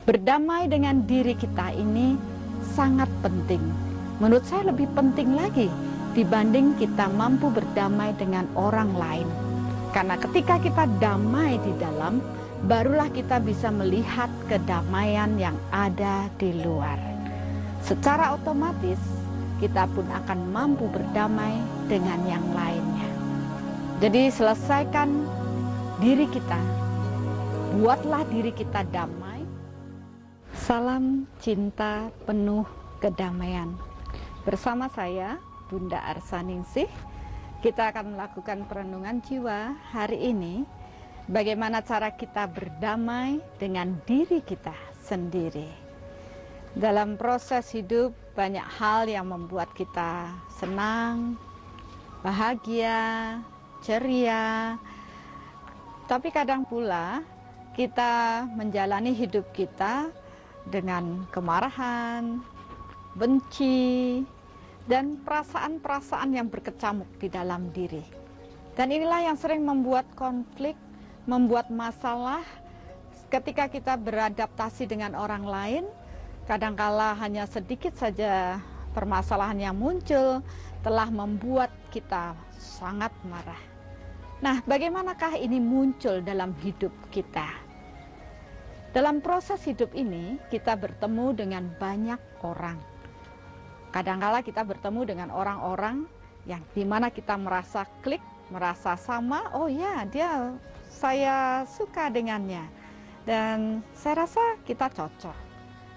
Berdamai dengan diri kita ini sangat penting. Menurut saya lebih penting lagi dibanding kita mampu berdamai dengan orang lain. Karena ketika kita damai di dalam, barulah kita bisa melihat kedamaian yang ada di luar. Secara otomatis, kita pun akan mampu berdamai dengan yang lainnya. Jadi selesaikan diri kita, buatlah diri kita damai. Salam cinta penuh kedamaian. Bersama saya, Bunda Arsaningsih, kita akan melakukan perenungan jiwa hari ini. Bagaimana cara kita berdamai dengan diri kita sendiri. Dalam proses hidup, banyak hal yang membuat kita senang, bahagia, ceria. Tapi kadang pula kita menjalani hidup kita dengan kemarahan, benci, dan perasaan-perasaan yang berkecamuk di dalam diri. Dan inilah yang sering membuat konflik, membuat masalah ketika kita beradaptasi dengan orang lain. Kadangkala hanya sedikit saja permasalahan yang muncul telah membuat kita sangat marah. Nah, bagaimanakah ini muncul dalam hidup kita? Dalam proses hidup ini, kita bertemu dengan banyak orang. Kadangkala kita bertemu dengan orang-orang yang dimana kita merasa klik, merasa sama, oh ya, saya suka dengannya. Dan saya rasa kita cocok.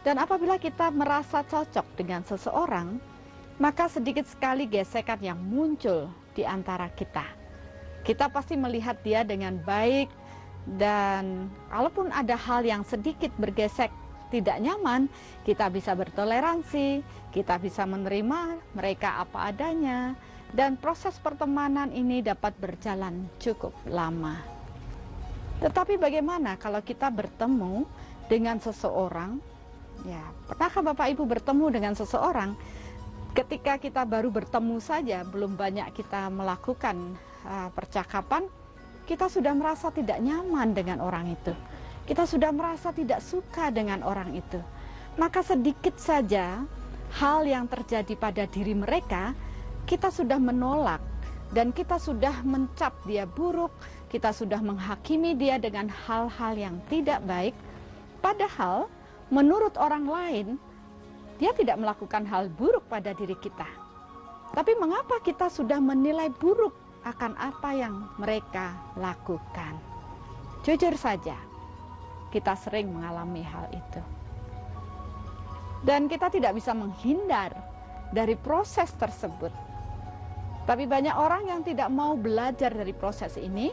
Dan apabila kita merasa cocok dengan seseorang, maka sedikit sekali gesekan yang muncul di antara kita. Kita pasti melihat dia dengan baik, dan kalaupun ada hal yang sedikit bergesek tidak nyaman, kita bisa bertoleransi, kita bisa menerima mereka apa adanya, dan proses pertemanan ini dapat berjalan cukup lama. Tetapi bagaimana kalau kita bertemu dengan seseorang? Ya, pernahkah Bapak Ibu bertemu dengan seseorang? Ketika kita baru bertemu saja, belum banyak kita melakukan percakapan, kita sudah merasa tidak nyaman dengan orang itu. Kita sudah merasa tidak suka dengan orang itu. Maka sedikit saja hal yang terjadi pada diri mereka, kita sudah menolak. Dan kita sudah mencap dia buruk, kita sudah menghakimi dia dengan hal-hal yang tidak baik. Padahal menurut orang lain, dia tidak melakukan hal buruk pada diri kita. Tapi mengapa kita sudah menilai buruk akan apa yang mereka lakukan? Jujur saja, kita sering mengalami hal itu. Dan kita tidak bisa menghindar dari proses tersebut. Tapi banyak orang yang tidak mau belajar dari proses ini.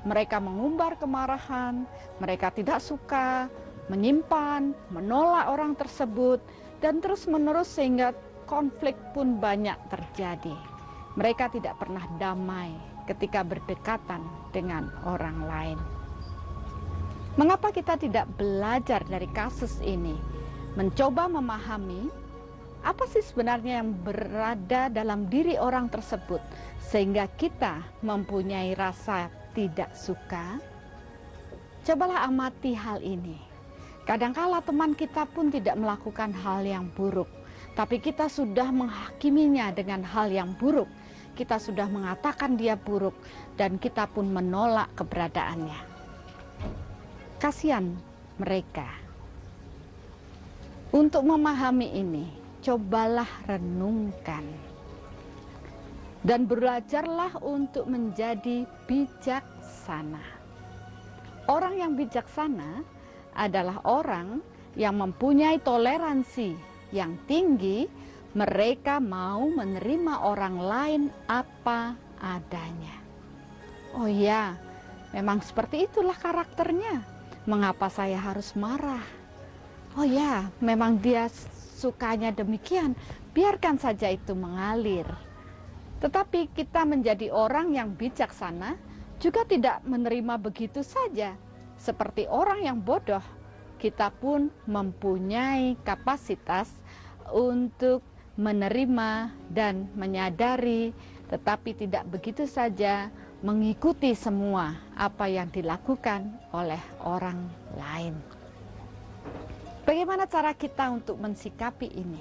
Mereka mengumbar kemarahan, mereka tidak suka, menyimpan, menolak orang tersebut, dan terus-menerus sehingga konflik pun banyak terjadi. Mereka tidak pernah damai ketika berdekatan dengan orang lain. Mengapa kita tidak belajar dari kasus ini? Mencoba memahami apa sih sebenarnya yang berada dalam diri orang tersebut sehingga kita mempunyai rasa tidak suka. Cobalah amati hal ini. Kadangkala teman kita pun tidak melakukan hal yang buruk, tapi kita sudah menghakiminya dengan hal yang buruk. Kita sudah mengatakan dia buruk dan kita pun menolak keberadaannya. Kasihan mereka. Untuk memahami ini, cobalah renungkan. Dan belajarlah untuk menjadi bijaksana. Orang yang bijaksana adalah orang yang mempunyai toleransi yang tinggi. Mereka mau menerima orang lain apa adanya. Oh ya, memang seperti itulah karakternya. Mengapa saya harus marah? Oh ya, memang dia sukanya demikian. Biarkan saja itu mengalir. Tetapi kita menjadi orang yang bijaksana juga tidak menerima begitu saja. Seperti orang yang bodoh, kita pun mempunyai kapasitas untuk menerima dan menyadari, tetapi tidak begitu saja mengikuti semua apa yang dilakukan oleh orang lain. Bagaimana cara kita untuk mensikapi ini?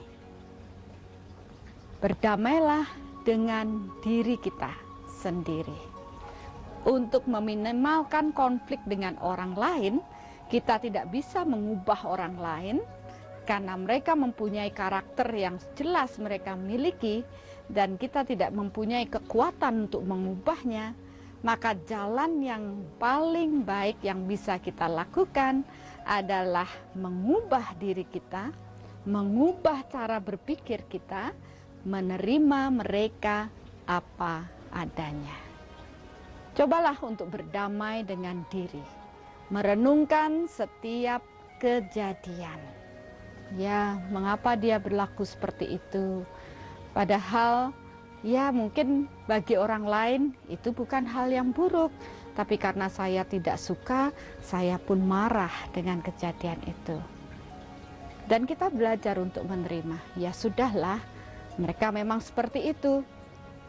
Berdamailah dengan diri kita sendiri. Untuk meminimalkan konflik dengan orang lain, kita tidak bisa mengubah orang lain karena mereka mempunyai karakter yang jelas mereka miliki dan kita tidak mempunyai kekuatan untuk mengubahnya. Maka jalan yang paling baik yang bisa kita lakukan adalah mengubah diri kita, mengubah cara berpikir kita, menerima mereka apa adanya. Cobalah untuk berdamai dengan diri, merenungkan setiap kejadian. Ya, mengapa dia berlaku seperti itu? Padahal ya mungkin bagi orang lain itu bukan hal yang buruk, tapi karena saya tidak suka, saya pun marah dengan kejadian itu. Dan kita belajar untuk menerima, ya sudahlah, mereka memang seperti itu.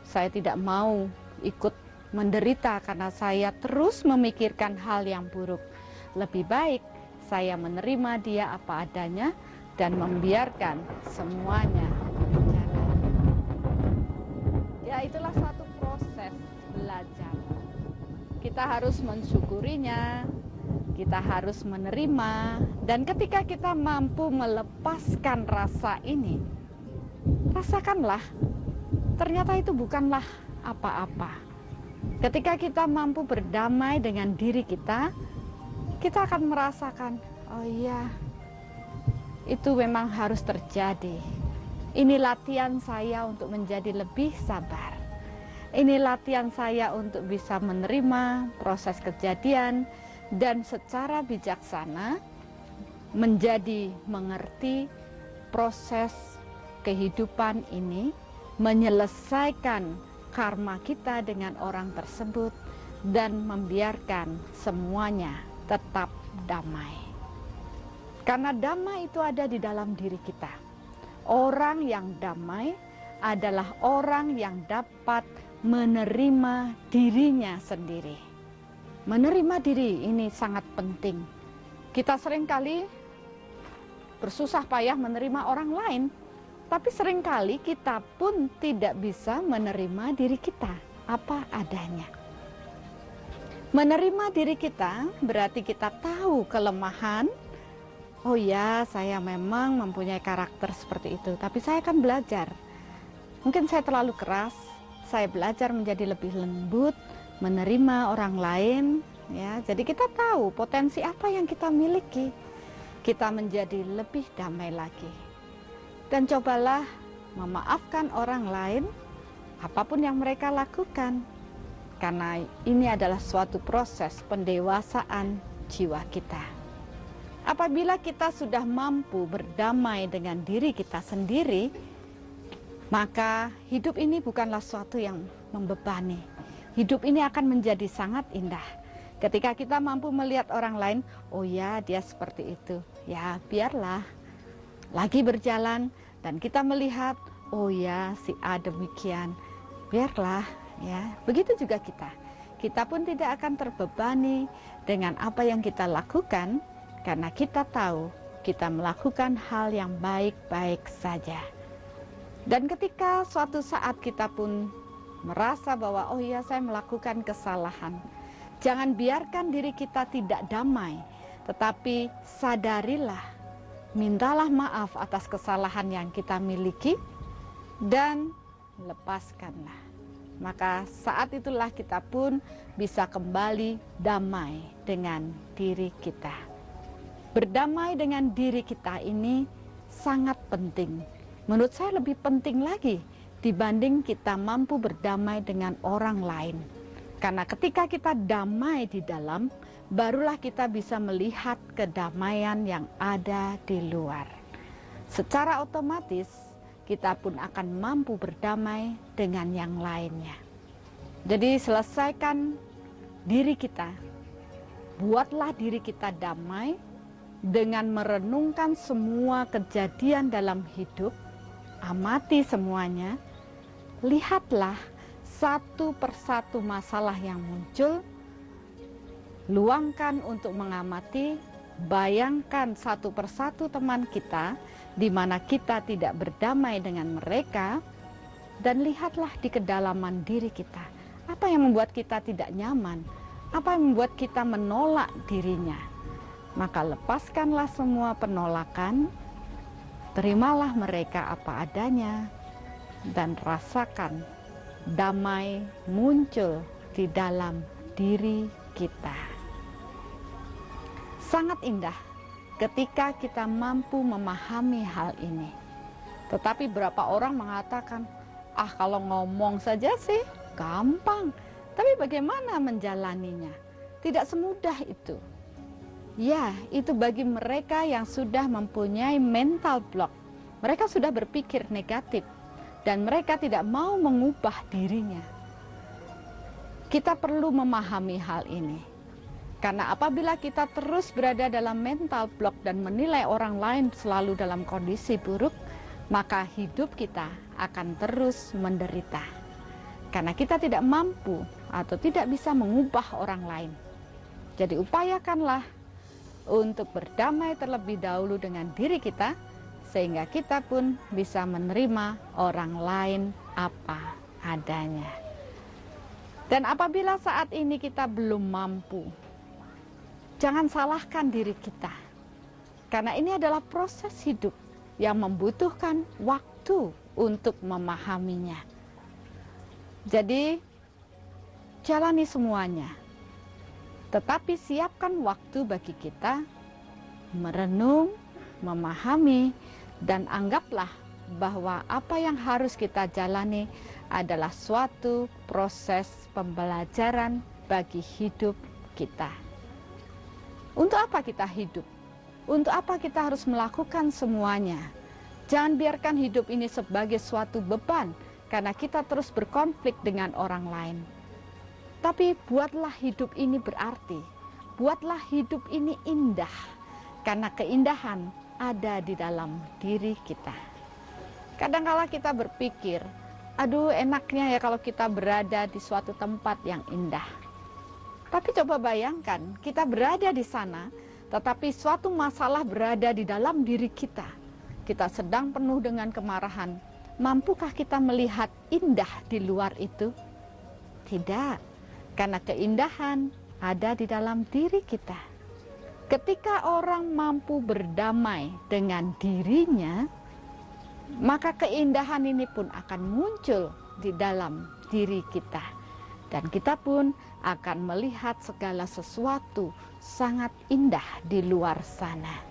Saya tidak mau ikut menderita karena saya terus memikirkan hal yang buruk. Lebih baik saya menerima dia apa adanya dan membiarkan semuanya berjalan. Ya, itulah suatu proses belajar. Kita harus mensyukurinya, kita harus menerima, dan ketika kita mampu melepaskan rasa ini, rasakanlah, ternyata itu bukanlah apa-apa. Ketika kita mampu berdamai dengan diri kita akan merasakan, oh iya, itu memang harus terjadi. Ini latihan saya untuk menjadi lebih sabar. Ini latihan saya untuk bisa menerima proses kejadian dan secara bijaksana menjadi mengerti proses kehidupan ini, menyelesaikan karma kita dengan orang tersebut dan membiarkan semuanya tetap damai. Karena damai itu ada di dalam diri kita. Orang yang damai adalah orang yang dapat menerima dirinya sendiri. Menerima diri ini sangat penting. Kita seringkali bersusah payah menerima orang lain, tapi seringkali kita pun tidak bisa menerima diri kita apa adanya. Menerima diri kita berarti kita tahu kelemahan. Oh ya, saya memang mempunyai karakter seperti itu, tapi saya akan belajar. Mungkin saya terlalu keras, saya belajar menjadi lebih lembut, menerima orang lain, ya. Jadi kita tahu potensi apa yang kita miliki. Kita menjadi lebih damai lagi. Dan cobalah memaafkan orang lain apapun yang mereka lakukan. Karena ini adalah suatu proses pendewasaan jiwa kita. Apabila kita sudah mampu berdamai dengan diri kita sendiri, maka hidup ini bukanlah suatu yang membebani. Hidup ini akan menjadi sangat indah. Ketika kita mampu melihat orang lain, oh ya dia seperti itu, ya biarlah. Lagi berjalan dan kita melihat, oh ya si A demikian, biarlah ya. Begitu juga kita. Kita pun tidak akan terbebani dengan apa yang kita lakukan, karena kita tahu kita melakukan hal yang baik-baik saja. Dan ketika suatu saat kita pun merasa bahwa oh iya saya melakukan kesalahan, jangan biarkan diri kita tidak damai, tetapi sadarilah, mintalah maaf atas kesalahan yang kita miliki dan lepaskanlah. Maka saat itulah kita pun bisa kembali damai dengan diri kita. Berdamai dengan diri kita ini sangat penting. Menurut saya lebih penting lagi dibanding kita mampu berdamai dengan orang lain. Karena ketika kita damai di dalam, barulah kita bisa melihat kedamaian yang ada di luar. Secara otomatis kita pun akan mampu berdamai dengan yang lainnya. Jadi selesaikan diri kita, buatlah diri kita damai dengan merenungkan semua kejadian dalam hidup, amati semuanya, lihatlah satu persatu masalah yang muncul, luangkan untuk mengamati, bayangkan satu persatu teman kita di mana kita tidak berdamai dengan mereka, dan lihatlah di kedalaman diri kita. Apa yang membuat kita tidak nyaman? Apa yang membuat kita menolak dirinya? Maka lepaskanlah semua penolakan, terimalah mereka apa adanya, dan rasakan damai muncul di dalam diri kita. Sangat indah ketika kita mampu memahami hal ini. Tetapi berapa orang mengatakan, kalau ngomong saja sih gampang, tapi bagaimana menjalaninya? Tidak semudah itu. Ya, itu bagi mereka yang sudah mempunyai mental block. Mereka sudah berpikir negatif dan mereka tidak mau mengubah dirinya. Kita perlu memahami hal ini. Karena apabila kita terus berada dalam mental block dan menilai orang lain selalu dalam kondisi buruk, maka hidup kita akan terus menderita. Karena kita tidak mampu atau tidak bisa mengubah orang lain. Jadi upayakanlah untuk berdamai terlebih dahulu dengan diri kita, sehingga kita pun bisa menerima orang lain apa adanya. Dan apabila saat ini kita belum mampu, jangan salahkan diri kita, karena ini adalah proses hidup yang membutuhkan waktu untuk memahaminya. Jadi, jalani semuanya, tetapi siapkan waktu bagi kita merenung, memahami, dan anggaplah bahwa apa yang harus kita jalani adalah suatu proses pembelajaran bagi hidup kita. Untuk apa kita hidup? Untuk apa kita harus melakukan semuanya? Jangan biarkan hidup ini sebagai suatu beban karena kita terus berkonflik dengan orang lain. Tapi buatlah hidup ini berarti. Buatlah hidup ini indah. Karena keindahan ada di dalam diri kita. Kadang-kala kita berpikir, aduh enaknya ya kalau kita berada di suatu tempat yang indah. Tapi coba bayangkan, kita berada di sana, tetapi suatu masalah berada di dalam diri kita. Kita sedang penuh dengan kemarahan. Mampukah kita melihat indah di luar itu? Tidak, karena keindahan ada di dalam diri kita. Ketika orang mampu berdamai dengan dirinya, maka keindahan ini pun akan muncul di dalam diri kita. Dan kita pun akan melihat segala sesuatu sangat indah di luar sana.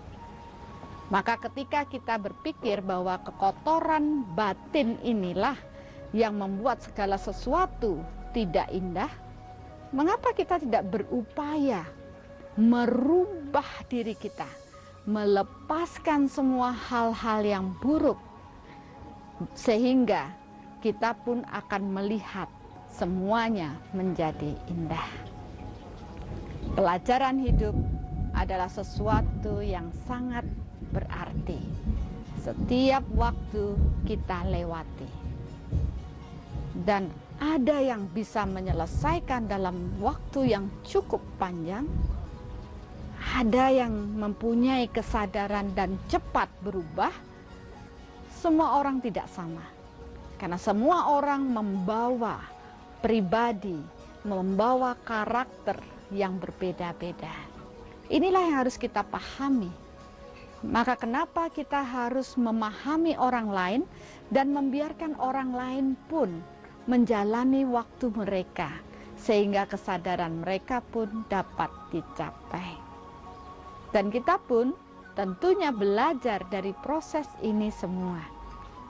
Maka ketika kita berpikir bahwa kekotoran batin inilah yang membuat segala sesuatu tidak indah, mengapa kita tidak berupaya merubah diri kita, melepaskan semua hal-hal yang buruk, sehingga kita pun akan melihat semuanya menjadi indah. Pelajaran hidup adalah sesuatu yang sangat berarti. Setiap waktu kita lewati. Dan ada yang bisa menyelesaikan dalam waktu yang cukup panjang. Ada yang mempunyai kesadaran dan cepat berubah. Semua orang tidak sama. Karena semua orang membawa pribadi, membawa karakter yang berbeda-beda. Inilah yang harus kita pahami. Maka kenapa kita harus memahami orang lain dan membiarkan orang lain pun menjalani waktu mereka, sehingga kesadaran mereka pun dapat dicapai. Dan kita pun tentunya belajar dari proses ini semua.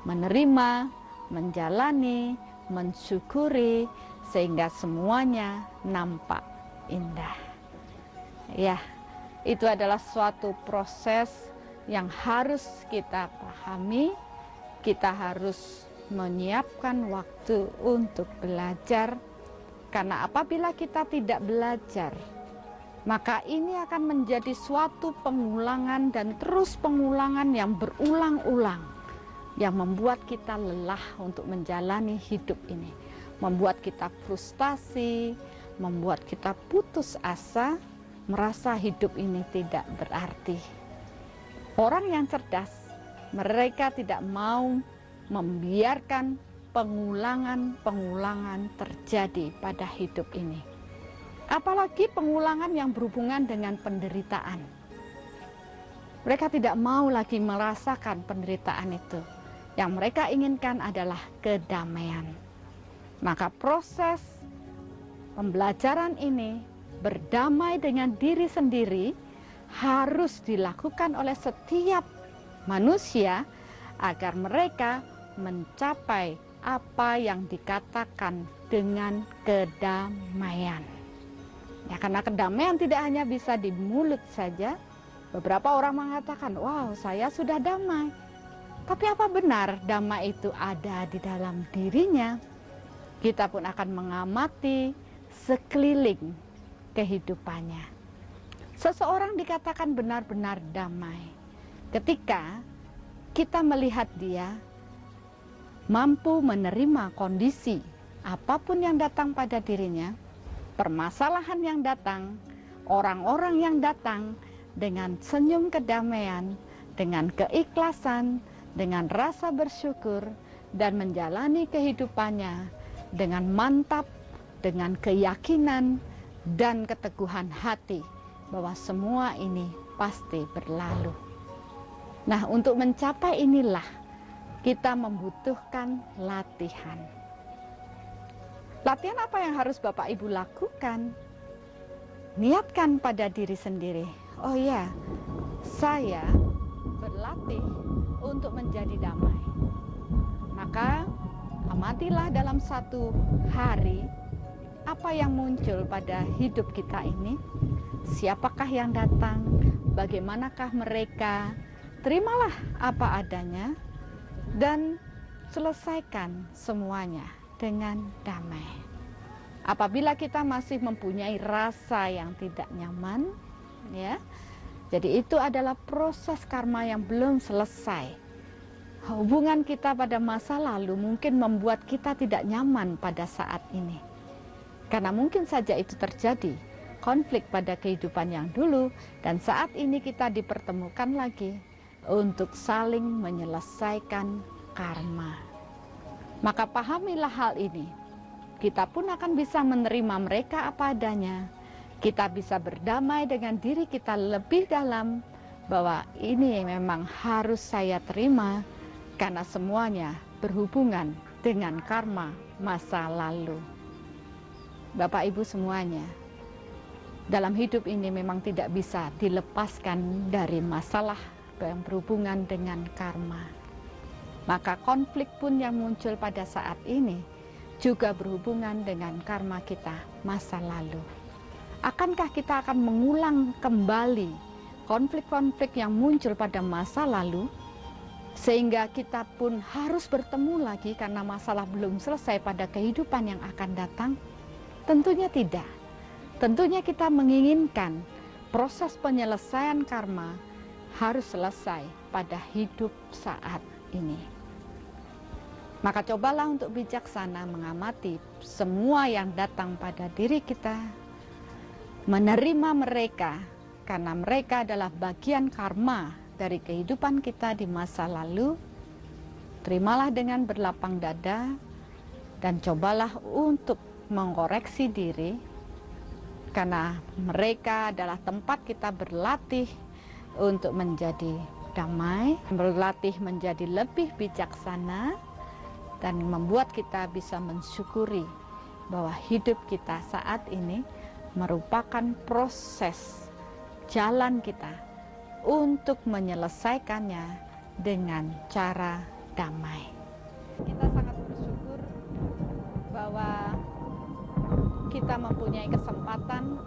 Menerima, menjalani, mensyukuri, sehingga semuanya nampak indah. Ya, itu adalah suatu proses yang harus kita pahami. Kita harus menyiapkan waktu untuk belajar, karena apabila kita tidak belajar, maka ini akan menjadi suatu pengulangan dan terus pengulangan yang berulang-ulang, yang membuat kita lelah untuk menjalani hidup ini, membuat kita frustasi, membuat kita putus asa, merasa hidup ini tidak berarti. Orang yang cerdas, mereka tidak mau membiarkan pengulangan-pengulangan terjadi pada hidup ini. Apalagi pengulangan yang berhubungan dengan penderitaan. Mereka tidak mau lagi merasakan penderitaan itu. Yang mereka inginkan adalah kedamaian. Maka proses pembelajaran ini, berdamai dengan diri sendiri, harus dilakukan oleh setiap manusia agar mereka mencapai apa yang dikatakan dengan kedamaian. Ya, karena kedamaian tidak hanya bisa di mulut saja. Beberapa orang mengatakan, wow, saya sudah damai. Tapi apa benar damai itu ada di dalam dirinya? Kita pun akan mengamati sekeliling kehidupannya. Seseorang dikatakan benar-benar damai ketika kita melihat dia mampu menerima kondisi apapun yang datang pada dirinya, permasalahan yang datang, orang-orang yang datang dengan senyum kedamaian, dengan keikhlasan, dengan rasa bersyukur, dan menjalani kehidupannya dengan mantap, dengan keyakinan dan keteguhan hati bahwa semua ini pasti berlalu. Nah, untuk mencapai inilah kita membutuhkan latihan. Latihan apa yang harus Bapak Ibu lakukan? Niatkan pada diri sendiri. Oh ya, saya berlatih untuk menjadi damai. Maka amatilah dalam satu hari apa yang muncul pada hidup kita ini. Siapakah yang datang? Bagaimanakah mereka? Terimalah apa adanya dan selesaikan semuanya dengan damai. Apabila kita masih mempunyai rasa yang tidak nyaman, ya, jadi itu adalah proses karma yang belum selesai. Hubungan kita pada masa lalu mungkin membuat kita tidak nyaman pada saat ini. Karena mungkin saja itu terjadi, konflik pada kehidupan yang dulu, dan saat ini kita dipertemukan lagi untuk saling menyelesaikan karma. Maka pahamilah hal ini. Kita pun akan bisa menerima mereka apa adanya. Kita bisa berdamai dengan diri kita lebih dalam bahwa ini memang harus saya terima karena semuanya berhubungan dengan karma masa lalu. Bapak Ibu semuanya, dalam hidup ini memang tidak bisa dilepaskan dari masalah yang berhubungan dengan karma. Maka konflik pun yang muncul pada saat ini juga berhubungan dengan karma kita masa lalu. Akankah kita akan mengulang kembali konflik-konflik yang muncul pada masa lalu, sehingga kita pun harus bertemu lagi karena masalah belum selesai pada kehidupan yang akan datang? Tentunya tidak. Tentunya kita menginginkan proses penyelesaian karma harus selesai pada hidup saat ini. Maka cobalah untuk bijaksana mengamati semua yang datang pada diri kita, menerima mereka karena mereka adalah bagian karma dari kehidupan kita di masa lalu. Terimalah dengan berlapang dada dan cobalah untuk mengoreksi diri, karena mereka adalah tempat kita berlatih untuk menjadi damai, berlatih menjadi lebih bijaksana, dan membuat kita bisa mensyukuri bahwa hidup kita saat ini merupakan proses jalan kita untuk menyelesaikannya dengan cara damai. Kita sangat bersyukur bahwa kita mempunyai kesempatan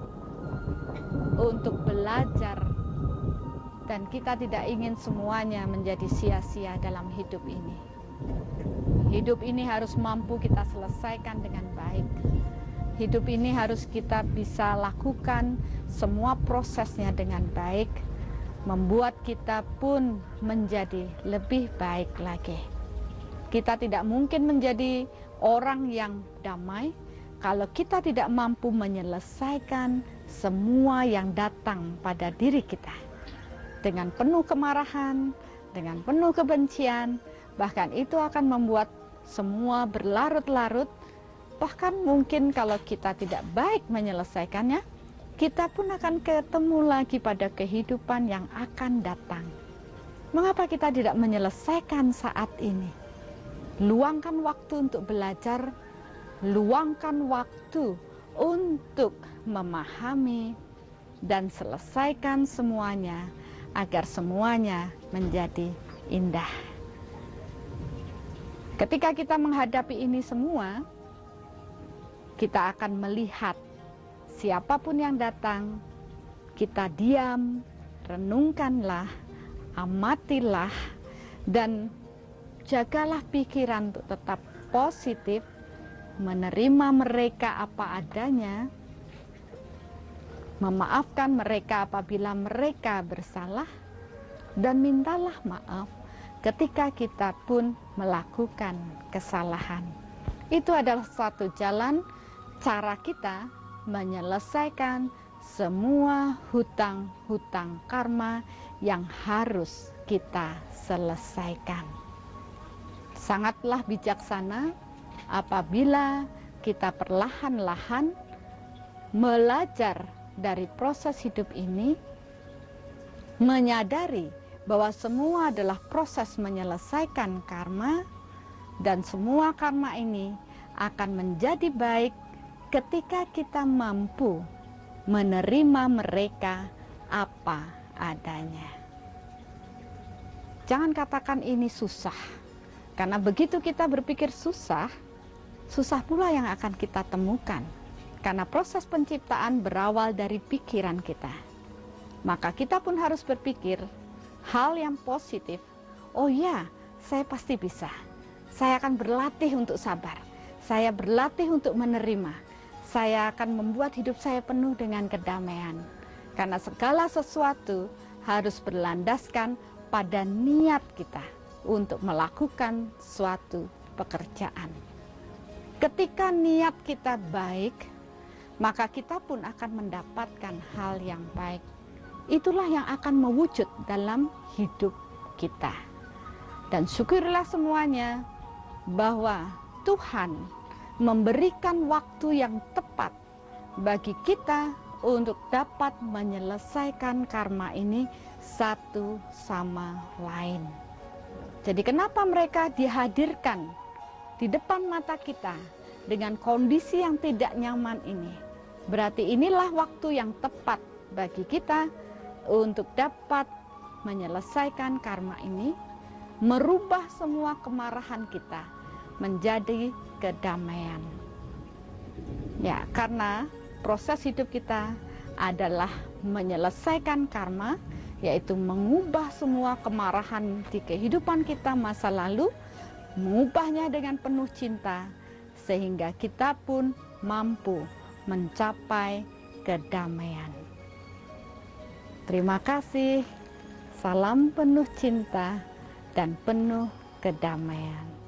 untuk belajar, dan kita tidak ingin semuanya menjadi sia-sia dalam hidup ini. Hidup ini harus mampu kita selesaikan dengan baik. Hidup ini harus kita bisa lakukan semua prosesnya dengan baik, membuat kita pun menjadi lebih baik lagi. Kita tidak mungkin menjadi orang yang damai kalau kita tidak mampu menyelesaikan semua yang datang pada diri kita dengan penuh kemarahan, dengan penuh kebencian, bahkan itu akan membuat semua berlarut-larut. Bahkan mungkin kalau kita tidak baik menyelesaikannya, kita pun akan ketemu lagi pada kehidupan yang akan datang. Mengapa kita tidak menyelesaikan saat ini? Luangkan waktu untuk belajar, luangkan waktu untuk memahami, dan selesaikan semuanya agar semuanya menjadi indah. Ketika kita menghadapi ini semua, kita akan melihat siapapun yang datang, kita diam, renungkanlah, amatilah, dan jagalah pikiran untuk tetap positif, menerima mereka apa adanya, memaafkan mereka apabila mereka bersalah, dan mintalah maaf ketika kita pun melakukan kesalahan. Itu adalah satu jalan cara kita menyelesaikan semua hutang-hutang karma yang harus kita selesaikan. Sangatlah bijaksana apabila kita perlahan-lahan belajar dari proses hidup ini, menyadari bahwa semua adalah proses menyelesaikan karma, dan semua karma ini akan menjadi baik ketika kita mampu menerima mereka apa adanya. Jangan katakan ini susah, karena begitu kita berpikir susah, susah pula yang akan kita temukan. Karena proses penciptaan berawal dari pikiran kita. Maka kita pun harus berpikir hal yang positif. Oh ya, saya pasti bisa. Saya akan berlatih untuk sabar. Saya berlatih untuk menerima. Saya akan membuat hidup saya penuh dengan kedamaian. Karena segala sesuatu harus berlandaskan pada niat kita untuk melakukan suatu pekerjaan. Ketika niat kita baik, maka kita pun akan mendapatkan hal yang baik. Itulah yang akan mewujud dalam hidup kita. Dan syukurlah semuanya bahwa Tuhan memberikan waktu yang tepat bagi kita untuk dapat menyelesaikan karma ini satu sama lain. Jadi kenapa mereka dihadirkan di depan mata kita dengan kondisi yang tidak nyaman ini? Berarti inilah waktu yang tepat bagi kita untuk dapat menyelesaikan karma ini, merubah semua kemarahan kita menjadi kedamaian. Ya, karena proses hidup kita adalah menyelesaikan karma, yaitu mengubah semua kemarahan di kehidupan kita masa lalu, mengubahnya dengan penuh cinta, sehingga kita pun mampu mencapai kedamaian. Terima kasih, salam penuh cinta dan penuh kedamaian.